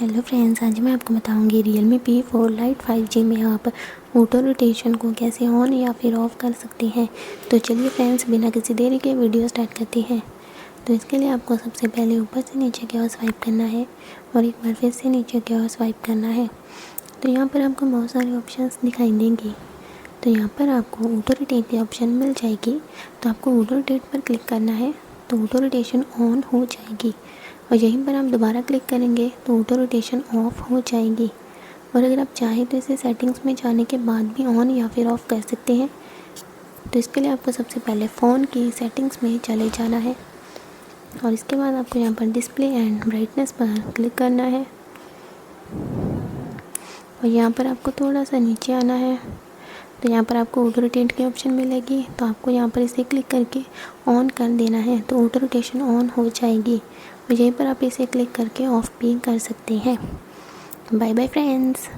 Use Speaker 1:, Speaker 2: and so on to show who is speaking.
Speaker 1: Hello friends, आज मैं आपको बताऊंगी Realme P4 Lite 5G में आप ऑटो रोटेशन को कैसे ऑन या फिर ऑफ़ कर सकते हैं। तो चलिए फ्रेंड्स, बिना किसी देरी के वीडियो स्टार्ट करते हैं। तो इसके लिए आपको सबसे पहले ऊपर से नीचे की ओर स्वाइप करना है और एक बार फिर से नीचे की ओर स्वाइप करना है। तो यहाँ पर आपको बहुत सारे ऑप्शंस दिखाई देंगी। तो यहाँ पर आपको ऑटो रोटेट की ऑप्शन मिल जाएगी। तो आपको ऑटो रोटेट पर क्लिक करना है तो ऑटो रोटेशन ऑन हो जाएगी और यहीं पर आप दोबारा क्लिक करेंगे तो ऑटो रोटेशन ऑफ़ हो जाएगी। और अगर आप चाहें तो इसे सेटिंग्स में जाने के बाद भी ऑन या फिर ऑफ़ कर सकते हैं। तो इसके लिए आपको सबसे पहले फ़ोन की सेटिंग्स में चले जाना है और इसके बाद आपको यहाँ पर डिस्प्ले एंड ब्राइटनेस पर क्लिक करना है और यहाँ पर आपको थोड़ा सा नीचे आना है। तो यहाँ पर आपको ऑटो रोटेट की ऑप्शन मिलेगी, तो आपको यहाँ पर इसे क्लिक करके ऑन कर देना है तो ऑटो रोटेशन ऑन हो जाएगी और यहीं पर आप इसे क्लिक करके ऑफ़ भी कर सकते हैं। Bye bye friends.